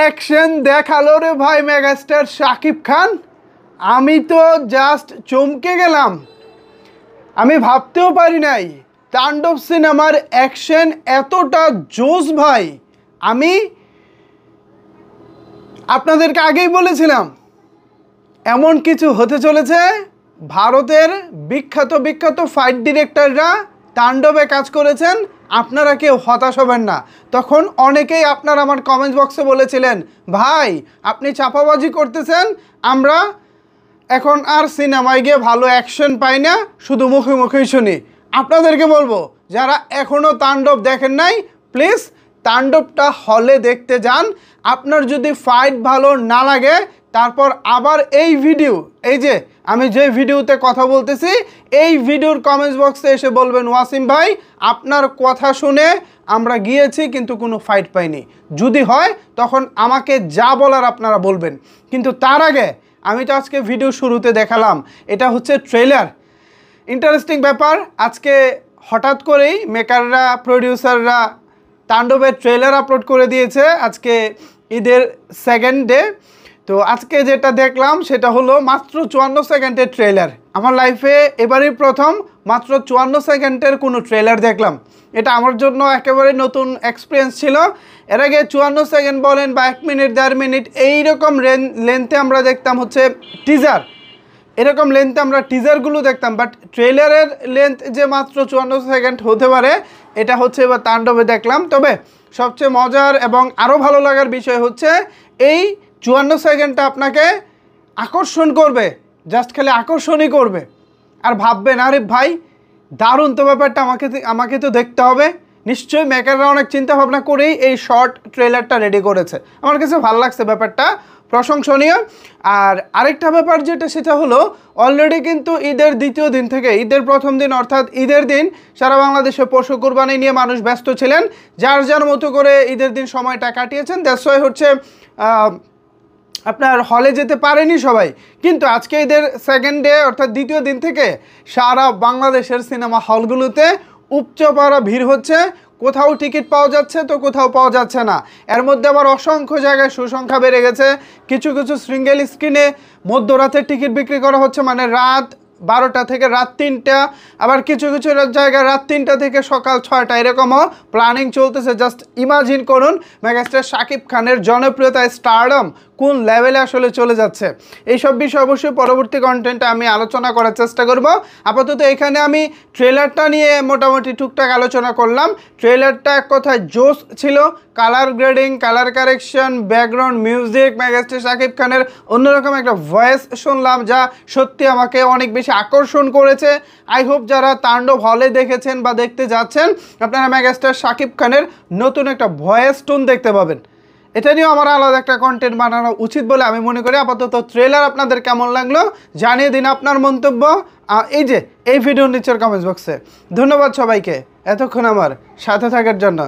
Action দেখালো রে ভাই মেগাস্টার শাকিব খান। আমি তো জাস্ট চমকে গেলাম। আমি ভাবতেও পারি নাই তাণ্ডব সিনেমার অ্যাকশন এতটা জোস ভাই। আমি আপনাদেরকে আগেই বলেছিলাম এমন কিছু হতে চলেছে। ভারতের বিখ্যাত বিখ্যাত ফাইট ডিরেক্টররা তাণ্ডবে কাজ করেছেন, আপনারা কেউ হতাশ হবেন না। তখন অনেকেই আপনারা আমার কমেন্ট বক্সে বলেছিলেন, ভাই আপনি চাপাবাজি করতেছেন, আমরা এখন আর সিনেমায় গিয়ে ভালো অ্যাকশন পাই না, শুধু মুখে মুখেই শুনি। আপনাদেরকে বলবো, যারা এখনও তাণ্ডব দেখেন নাই, প্লিজ তাণ্ডবটা হলে দেখতে যান। আপনার যদি ফাইট ভালো না লাগে, তারপর আবার এই ভিডিও, এই যে আমি যে ভিডিওতে কথা বলতেছি, এই ভিডিওর কমেন্টস বক্সে এসে বলবেন, ওয়াসিম ভাই আপনার কথা শুনে আমরা গিয়েছি কিন্তু কোনো ফাইট পাইনি। যদি হয় তখন আমাকে যা বলার আপনারা বলবেন, কিন্তু তার আগে আমি তো আজকে ভিডিও শুরুতে দেখালাম, এটা হচ্ছে ট্রেলার। ইন্টারেস্টিং ব্যাপার, আজকে হঠাৎ করেই মেকাররা, প্রডিউসাররা তাণ্ডবের ট্রেলার আপলোড করে দিয়েছে আজকে ঈদের সেকেন্ড ডে। তো আজকে যেটা দেখলাম সেটা হলো মাত্র 54 সেকেন্ডের ট্রেলার। আমার লাইফে এবারই প্রথম মাত্র 54 সেকেন্ডের কোনো ট্রেলার দেখলাম। এটা আমার জন্য একেবারে নতুন এক্সপিরিয়েন্স ছিল। এর আগে 54 সেকেন্ড বলেন বা 1 মিনিট 1.5 মিনিট এইরকম লেন্থে আমরা দেখতাম হচ্ছে টিজার, এরকম লেন্থে আমরা টিজারগুলো দেখতাম, বাট ট্রেলারের লেন্থ যে মাত্র 54 সেকেন্ড হতে পারে এটা হচ্ছে এবার তাণ্ডবে দেখলাম। তবে সবচেয়ে মজার এবং আরও ভালো লাগার বিষয় হচ্ছে এই 54 সেকেন্ডটা আপনাকে আকর্ষণ করবে, জাস্ট খালি আকর্ষণই করবে। আর ভাববেন, আরে ভাই দারুণ তো ব্যাপারটা, আমাকে তো দেখতে হবে। নিশ্চয়ই মেকাররা অনেক চিন্তা ভাবনা করেই এই শর্ট ট্রেলারটা রেডি করেছে। আমার কাছে ভালো লাগছে ব্যাপারটা, প্রশংসনীয়। আর আরেকটা ব্যাপার যেটা, সেটা হলো অলরেডি কিন্তু ঈদের দ্বিতীয় দিন থেকে, ঈদের প্রথম দিন অর্থাৎ ঈদের দিন সারা বাংলাদেশে পশু কোরবানি নিয়ে মানুষ ব্যস্ত ছিলেন, যার যার মতো করে ঈদের দিন সময়টা কাটিয়েছেন। দ্যাটস ওয়াই হচ্ছে আপনার হলে যেতে পারেনি সবাই। কিন্তু আজকে ঈদের সেকেন্ড ডে অর্থাৎ দ্বিতীয় দিন থেকে সারা বাংলাদেশের সিনেমা হলগুলোতে উপচে পড়া ভিড় হচ্ছে। কোথাও টিকিট পাওয়া যাচ্ছে তো কোথাও পাওয়া যাচ্ছে না। এর মধ্যে আবার অসংখ্য জায়গায় সুসংখ্যা বেড়ে গেছে। কিছু কিছু সিঙ্গেল স্ক্রিনে মধ্যরাতের টিকিট বিক্রি করা হচ্ছে, মানে রাত 12টা থেকে রাত 3টা, আবার কিছু কিছু জায়গায় রাত 3টা থেকে সকাল 6টা, এরকমও প্ল্যানিং চলতেছে। জাস্ট ইমাজিন করুন মেগাস্টার শাকিব খানের জনপ্রিয়তা, স্টারডম কোন লেভেলে আসলে চলে যাচ্ছে। এইসব বিষয় অবশ্যই পরবর্তী কন্টেন্টে আমি আলোচনা করার চেষ্টা করব। আপাতত এখানে আমি ট্রেলারটা নিয়ে মোটামুটি টুকটাক আলোচনা করলাম। ট্রেলারটা এক কথায় জোস ছিল। Colour grading, colour correction, background music, megastar Shakib খানের অন্যরকম একটা ভয়েস শুনলাম, যা সত্যি আমাকে অনেক বেশি আকর্ষণ করেছে। আই হোপ যারা তাণ্ডব হলে দেখেছেন বা দেখতে যাচ্ছেন, আপনারা মেগাস্টার শাকিব খানের নতুন একটা ভয়েস টোন দেখতে পাবেন। এটা নিয়েও আমার আলাদা একটা কন্টেন্ট বানানো উচিত বলে আমি মনে করি। আপাতত ট্রেলার আপনাদের কেমন লাগলো জানিয়ে দিন আপনার মন্তব্য এই ভিডিওর নিচের কমেন্টস বক্সে। ধন্যবাদ সবাইকে এতক্ষণ আমার সাথে থাকার জন্য।